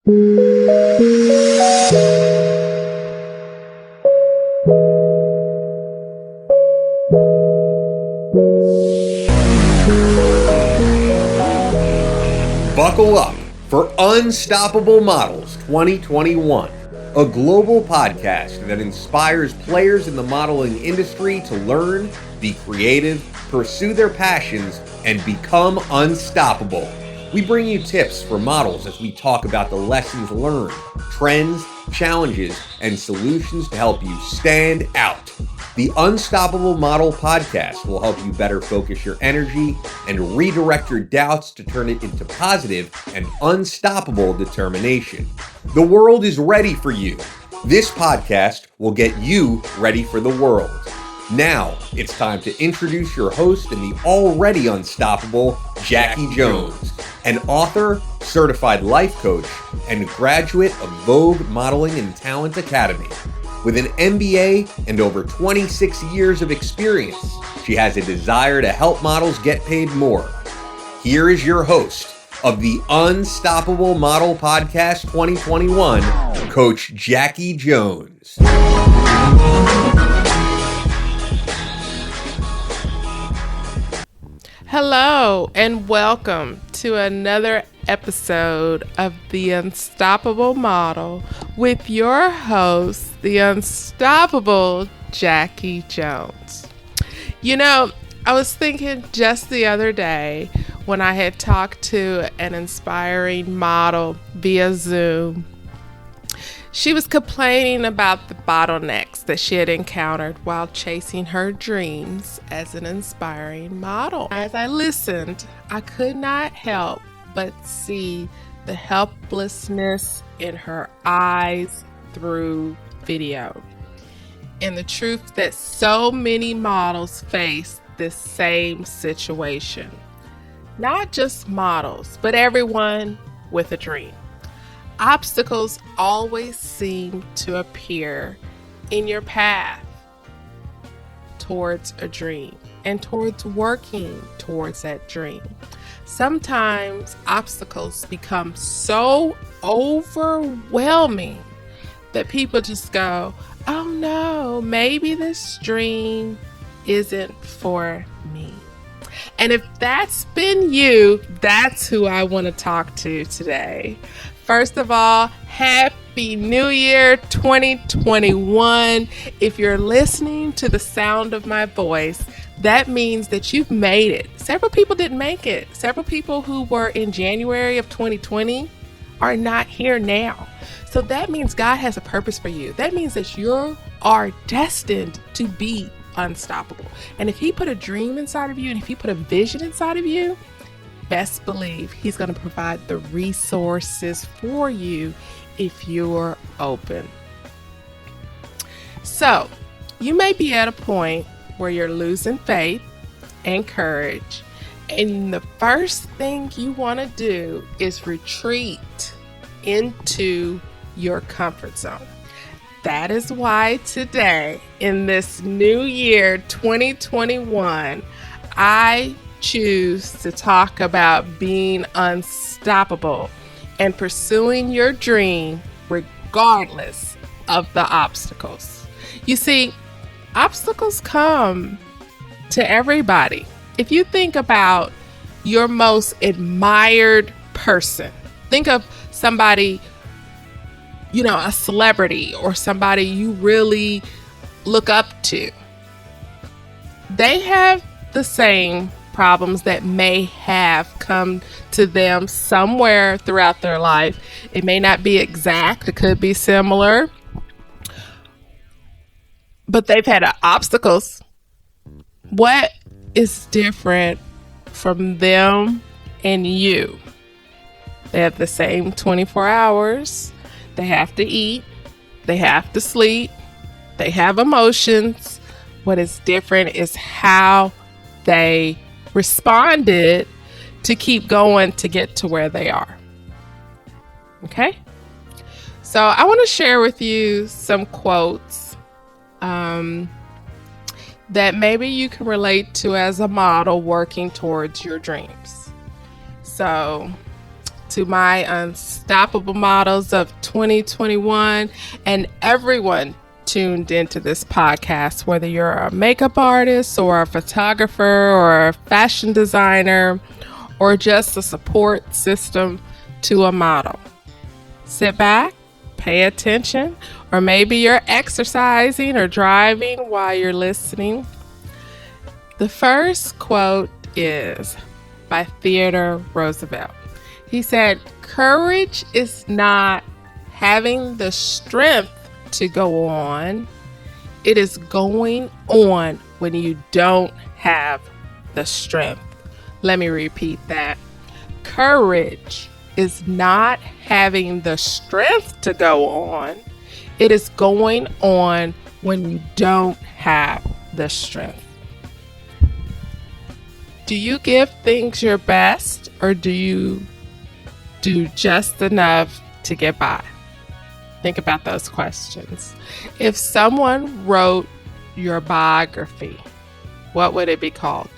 Buckle up for Unstoppable Models 2021, a global podcast that inspires players in the modeling industry to learn, be creative, pursue their passions, and become unstoppable. We bring you tips for models as we talk about the lessons learned, trends, challenges, and solutions to help you stand out. The Unstoppable Model podcast will help you better focus your energy and redirect your doubts to turn it into positive and unstoppable determination. The world is ready for you. This podcast will get you ready for the world. Now, it's time to introduce your host and the already unstoppable Jackie Jones, an author, certified life coach, and graduate of Vogue Modeling and Talent Academy. With an MBA and over 26 years of experience, she has a desire to help models get paid more. Here is your host of the Unstoppable Model Podcast 2021, Coach Jackie Jones. Hello and welcome to another episode of The Unstoppable Model with your host, the unstoppable Jackie Jones. You know, I was thinking just the other day when I had talked to an inspiring model via Zoom. She was complaining about the bottlenecks that she had encountered while chasing her dreams as an inspiring model. As I listened, I could not help but see the helplessness in her eyes through video, and the truth that so many models face this same situation. Not just models, but everyone with a dream. Obstacles always seem to appear in your path towards a dream and towards working towards that dream. Sometimes obstacles become so overwhelming that people just go, oh no, maybe this dream isn't for me. And if that's been you, that's who I want to talk to today. First of all, Happy New Year 2021. If you're listening to the sound of my voice, that means that you've made it. Several people didn't make it. Several people who were in January of 2020 are not here now. So that means God has a purpose for you. That means that you are destined to be unstoppable. And if He put a dream inside of you, and if He put a vision inside of you, best believe He's going to provide the resources for you if you're open. So you may be at a point where you're losing faith and courage, and the first thing you want to do is retreat into your comfort zone. That is why today, in this new year 2021, I choose to talk about being unstoppable and pursuing your dream regardless of the obstacles. You see, obstacles come to everybody. If you think about your most admired person, think of somebody, a celebrity or somebody you really look up to. They have the same problems that may have come to them somewhere throughout their life. It may not be exact, it could be similar, but they've had obstacles. What is different from them and you? They have the same 24 hours. They have to eat. They have to sleep. They have emotions. What is different is how they responded to keep going to get to where they are. Okay? So I want to share with you some quotes that maybe you can relate to as a model working towards your dreams. So to my unstoppable models of 2021 and everyone tuned into this podcast, whether you're a makeup artist or a photographer or a fashion designer or just a support system to a model. Sit back, pay attention, or maybe you're exercising or driving while you're listening. The first quote is by Theodore Roosevelt. He said, "Courage is not having the strength to go on. It is going on when you don't have the strength." Let me repeat that. Courage is not having the strength to go on. It is going on when you don't have the strength. Do you give things your best, or do you do just enough to get by? Think about those questions. If someone wrote your biography, what would it be called?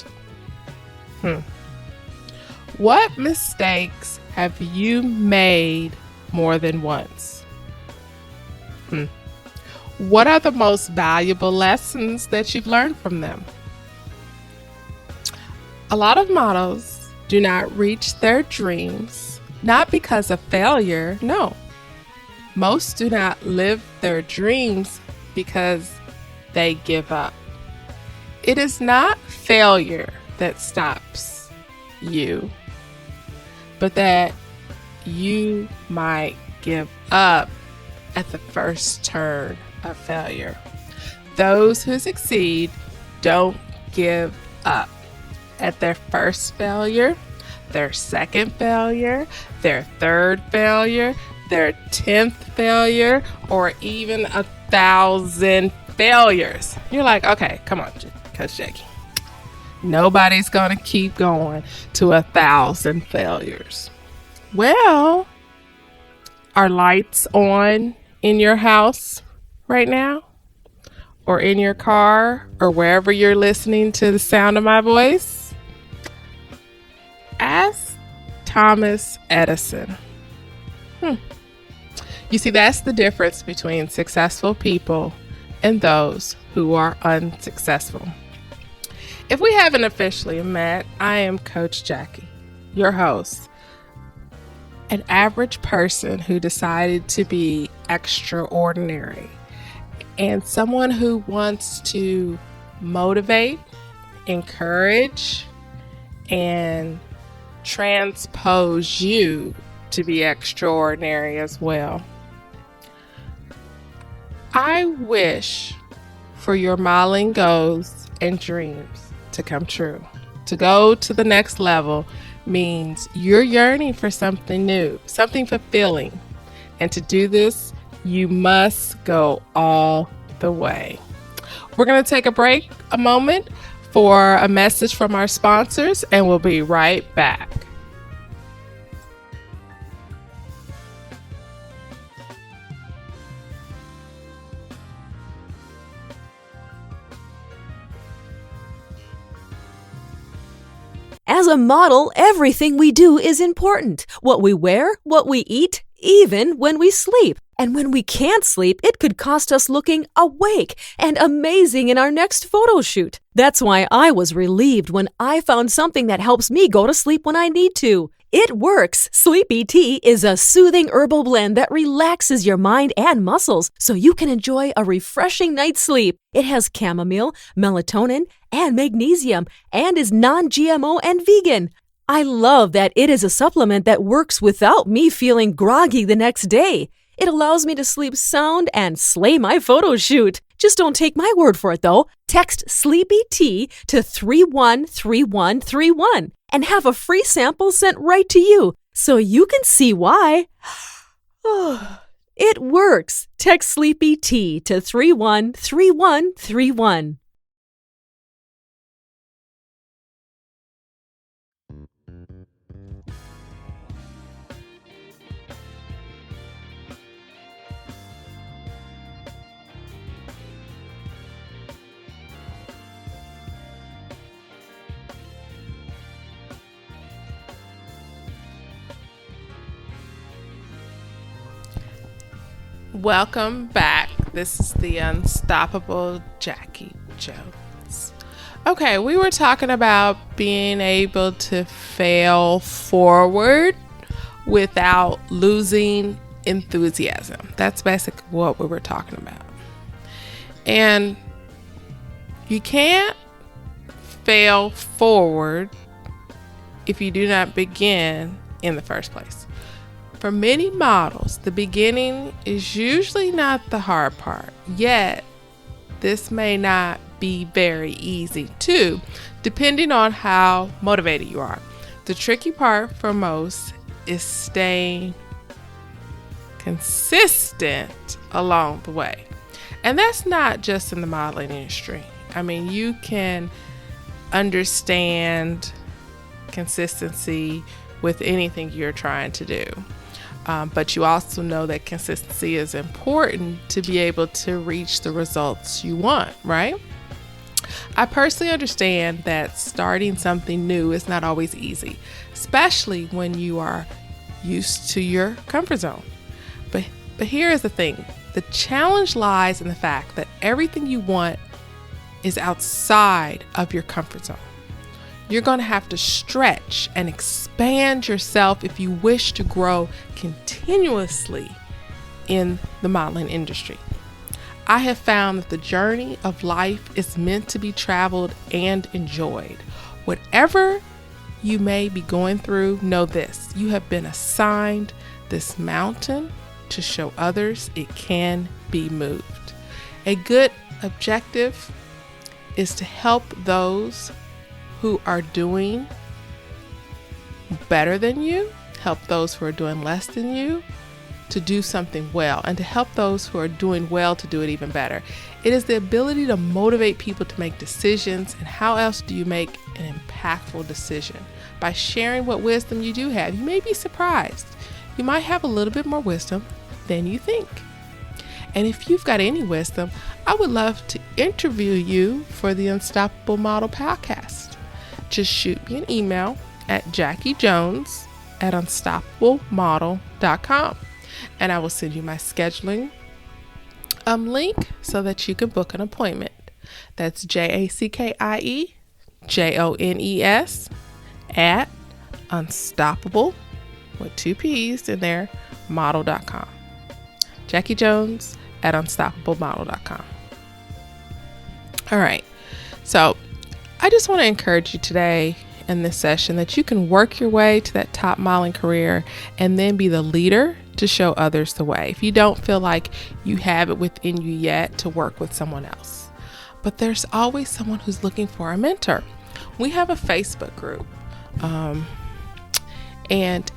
What mistakes have you made more than once? What are the most valuable lessons that you've learned from them? A lot of models do not reach their dreams, not because of failure, no. Most do not live their dreams because they give up. It is not failure that stops you, but that you might give up at the first turn of failure. Those who succeed don't give up at their first failure, their second failure, their third failure, their 10th failure, or even 1,000 failures. You're like, okay, come on, Coach Jackie. Nobody's going to keep going to 1,000 failures. Well, are lights on in your house right now? Or in your car? Or wherever you're listening to the sound of my voice? Ask Thomas Edison. You see, that's the difference between successful people and those who are unsuccessful. If we haven't officially met, I am Coach Jackie, your host, an average person who decided to be extraordinary, and someone who wants to motivate, encourage, and transpose you to be extraordinary as well. I wish for your modeling goals and dreams to come true. To go to the next level means you're yearning for something new, something fulfilling. And to do this, you must go all the way. We're going to take a moment for a message from our sponsors, and we'll be right back. As a model, everything we do is important. What we wear, what we eat, even when we sleep. And when we can't sleep, it could cost us looking awake and amazing in our next photo shoot. That's why I was relieved when I found something that helps me go to sleep when I need to. It works. Sleepy Tea is a soothing herbal blend that relaxes your mind and muscles so you can enjoy a refreshing night's sleep. It has chamomile, melatonin, and magnesium and is non-GMO and vegan. I love that it is a supplement that works without me feeling groggy the next day. It allows me to sleep sound and slay my photo shoot. Just don't take my word for it, though. Text Sleepy Tea to 313131 and have a free sample sent right to you so you can see why. It works. Text Sleepy Tea to 313131. Welcome back. This is the unstoppable Jackie Jones. Okay, we were talking about being able to fail forward without losing enthusiasm. That's basically what we were talking about. And you can't fail forward if you do not begin in the first place. For many models, the beginning is usually not the hard part, yet this may not be very easy too, depending on how motivated you are. The tricky part for most is staying consistent along the way. And that's not just in the modeling industry. I mean, you can understand consistency with anything you're trying to do. But you also know that consistency is important to be able to reach the results you want, right? I personally understand that starting something new is not always easy, especially when you are used to your comfort zone. But here is the thing. The challenge lies in the fact that everything you want is outside of your comfort zone. You're going to have to stretch and expand yourself if you wish to grow continuously in the modeling industry. I have found that the journey of life is meant to be traveled and enjoyed. Whatever you may be going through, know this: you have been assigned this mountain to show others it can be moved. A good objective is to help those who are doing better than you, help those who are doing less than you to do something well, and to help those who are doing well to do it even better. It is the ability to motivate people to make decisions. And how else do you make an impactful decision? By sharing what wisdom you do have. You may be surprised. You might have a little bit more wisdom than you think. And if you've got any wisdom, I would love to interview you for the Unstoppable Model podcast. Just shoot me an email at jackiejones@unstoppablemodel.com, and I will send you my scheduling link so that you can book an appointment. That's JACKIEJONES at unstoppable with 2 P's in there model.com. Jackie Jones at unstoppablemodel.com. All right, so I just want to encourage you today in this session that you can work your way to that top modeling career and then be the leader to show others the way. If you don't feel like you have it within you yet to work with someone else, but there's always someone who's looking for a mentor. We have a Facebook group. And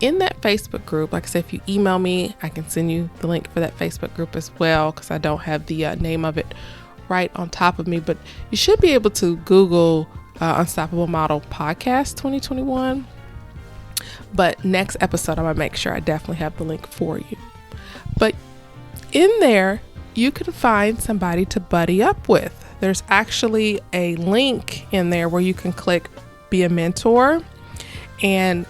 in that Facebook group, like I said, if you email me, I can send you the link for that Facebook group as well, because I don't have the name of it right on top of me, but you should be able to Google Unstoppable Model Podcast 2021. But next episode, I'm going to make sure I definitely have the link for you. But in there, you can find somebody to buddy up with. There's actually a link in there where you can click Be a Mentor, and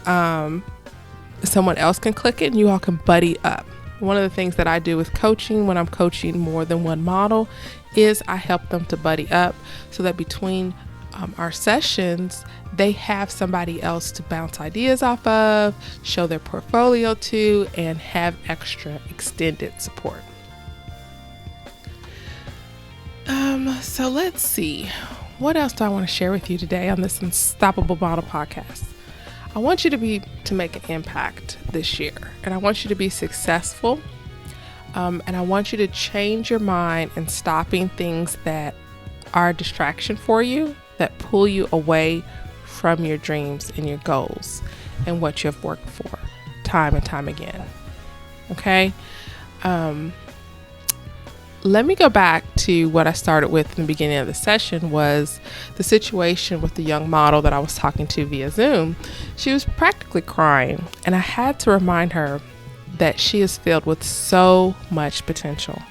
someone else can click it and you all can buddy up. One of the things that I do with coaching when I'm coaching more than one model is I help them to buddy up so that between our sessions, they have somebody else to bounce ideas off of, show their portfolio to, and have extra extended support. So let's see. What else do I want to share with you today on this Unstoppable Model podcast? I want you to make an impact this year, and I want you to be successful. And I want you to change your mind in stopping things that are a distraction for you, that pull you away from your dreams and your goals and what you have worked for time and time again. Okay? Let me go back to what I started with in the beginning of the session, was the situation with the young model that I was talking to via Zoom. She was practically crying, and I had to remind her that she is filled with so much potential.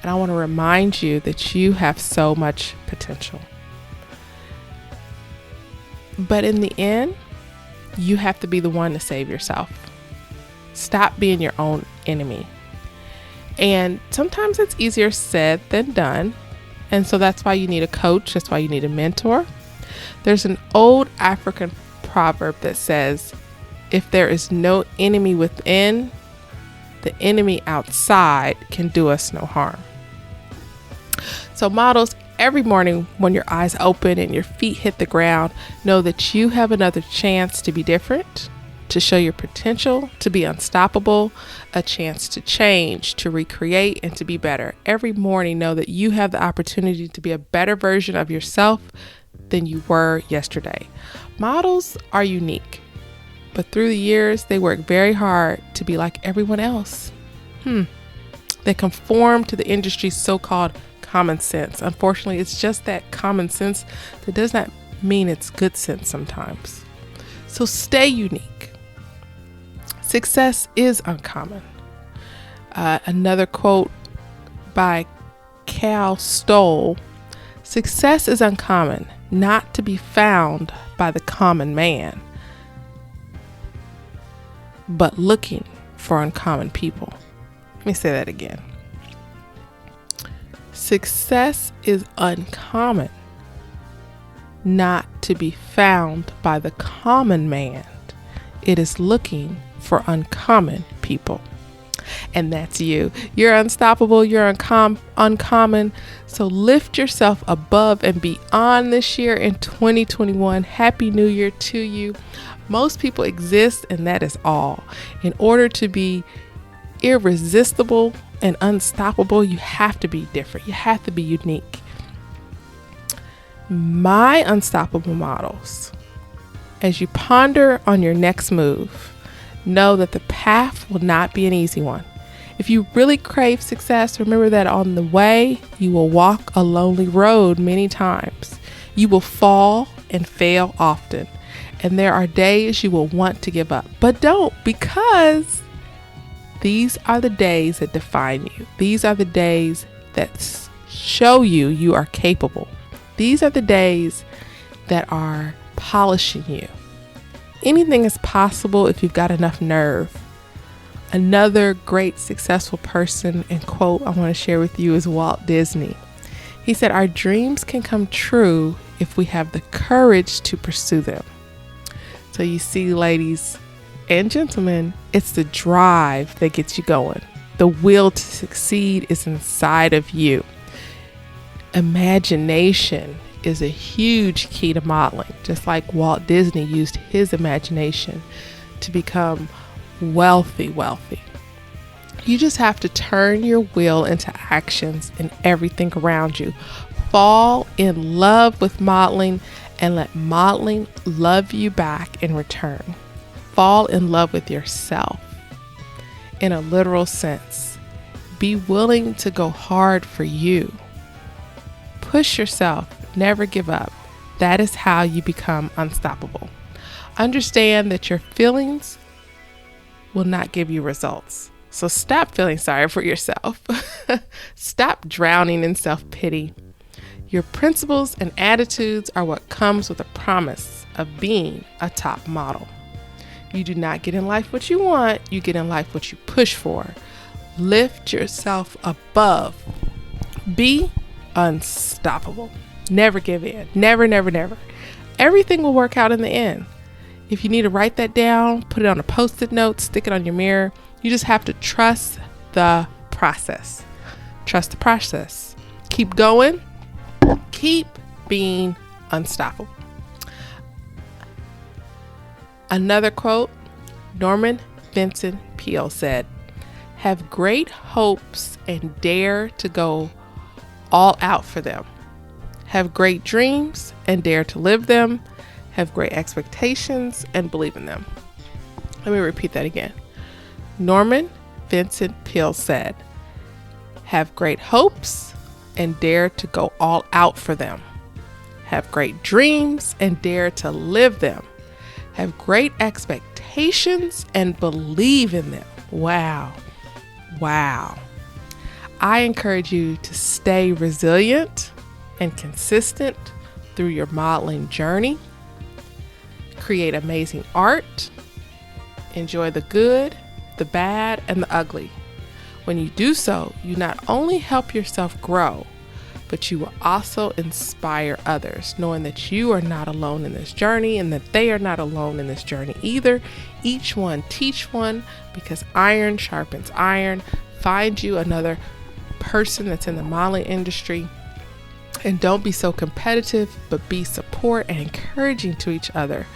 And I want to remind you that you have so much potential. But in the end, you have to be the one to save yourself. Stop being your own enemy. And sometimes it's easier said than done. And so that's why you need a coach. That's why you need a mentor. There's an old African proverb that says, if there is no enemy within, the enemy outside can do us no harm. So models, every morning when your eyes open and your feet hit the ground, know that you have another chance to be different, to show your potential, to be unstoppable, a chance to change, to recreate, and to be better. Every morning, know that you have the opportunity to be a better version of yourself than you were yesterday. Models are unique, but through the years, they work very hard to be like everyone else. They conform to the industry's so-called common sense. Unfortunately, it's just that common sense that does not mean it's good sense sometimes. So stay unique. Success is uncommon. Another quote by Cal Stoll: success is uncommon, not to be found by the common man, but looking for uncommon people. Let me say that again. Success is uncommon, not to be found by the common man. It is looking for uncommon people. And that's you. You're unstoppable. You're uncommon. So lift yourself above and beyond this year in 2021. Happy New Year to you. Most people exist, and that is all. In order to be irresistible and unstoppable, you have to be different. You have to be unique. My unstoppable models, as you ponder on your next move, know that the path will not be an easy one. If you really crave success, remember that on the way, you will walk a lonely road many times. You will fall and fail often. And there are days you will want to give up. But don't, because these are the days that define you. These are the days that show you are capable. These are the days that are polishing you. Anything is possible if you've got enough nerve. Another great successful person and quote I want to share with you is Walt Disney. He said, our dreams can come true if we have the courage to pursue them. So you see, ladies and gentlemen, it's the drive that gets you going. The will to succeed is inside of you. Imagination is a huge key to modeling, just like Walt Disney used his imagination to become wealthy. You just have to turn your will into actions in everything around you. Fall in love with modeling and let modeling love you back in return. Fall in love with yourself in a literal sense. Be willing to go hard for you. Push yourself. Never give up. That is how you become unstoppable. Understand that your feelings will not give you results. So stop feeling sorry for yourself. Stop drowning in self-pity. Your principles and attitudes are what comes with the promise of being a top model. You do not get in life what you want. You get in life what you push for. Lift yourself above. Be unstoppable. Never give in. Never. Everything will work out in the end. If you need to write that down, put it on a Post-it note, stick it on your mirror. You just have to trust the process. Trust the process. Keep going. Keep being unstoppable. Another quote, Norman Vincent Peale said, have great hopes and dare to go all out for them. Have great dreams and dare to live them. Have great expectations and believe in them. Let me repeat that again. Norman Vincent Peale said, have great hopes and dare to go all out for them. Have great dreams and dare to live them. Have great expectations and believe in them. Wow. I encourage you to stay resilient and consistent through your modeling journey. Create amazing art. Enjoy the good, the bad, and the ugly. When you do so, you not only help yourself grow, but you will also inspire others, knowing that you are not alone in this journey and that they are not alone in this journey either. Each one teach one, because iron sharpens iron. Find you another person that's in the modeling industry, and don't be so competitive, but be support and encouraging to each other.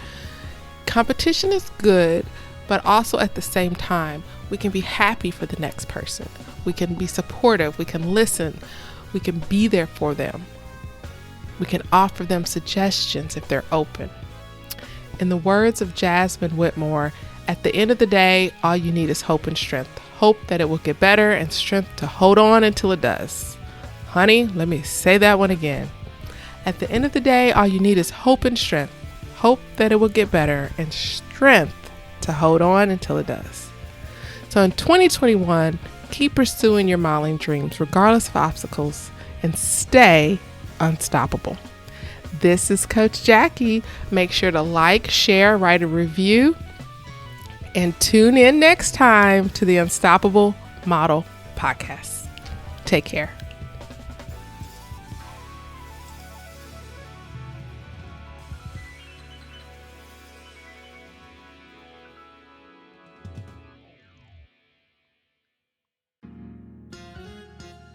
Competition is good, but also at the same time, we can be happy for the next person. We can be supportive. We can listen. We can be there for them. We can offer them suggestions if they're open. In the words of Jasmine Whitmore, at the end of the day, all you need is hope and strength. Hope that it will get better and strength to hold on until it does. Honey, let me say that one again. At the end of the day, all you need is hope and strength. Hope that it will get better and strength to hold on until it does. So in 2021, keep pursuing your modeling dreams regardless of obstacles and stay unstoppable. This is Coach Jackie. Make sure to like, share, write a review, and tune in next time to the Unstoppable Model Podcast. Take care.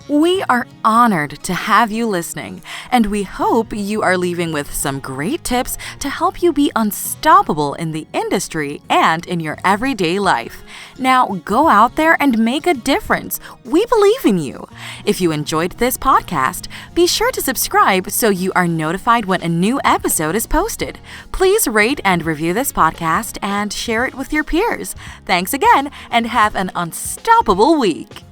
We are honored to have you listening, and we hope you are leaving with some great tips to help you be unstoppable in the industry and in your everyday life. Now go out there and make a difference. We believe in you. If you enjoyed this podcast, be sure to subscribe so you are notified when a new episode is posted. Please rate and review this podcast and share it with your peers. Thanks again, and have an unstoppable week.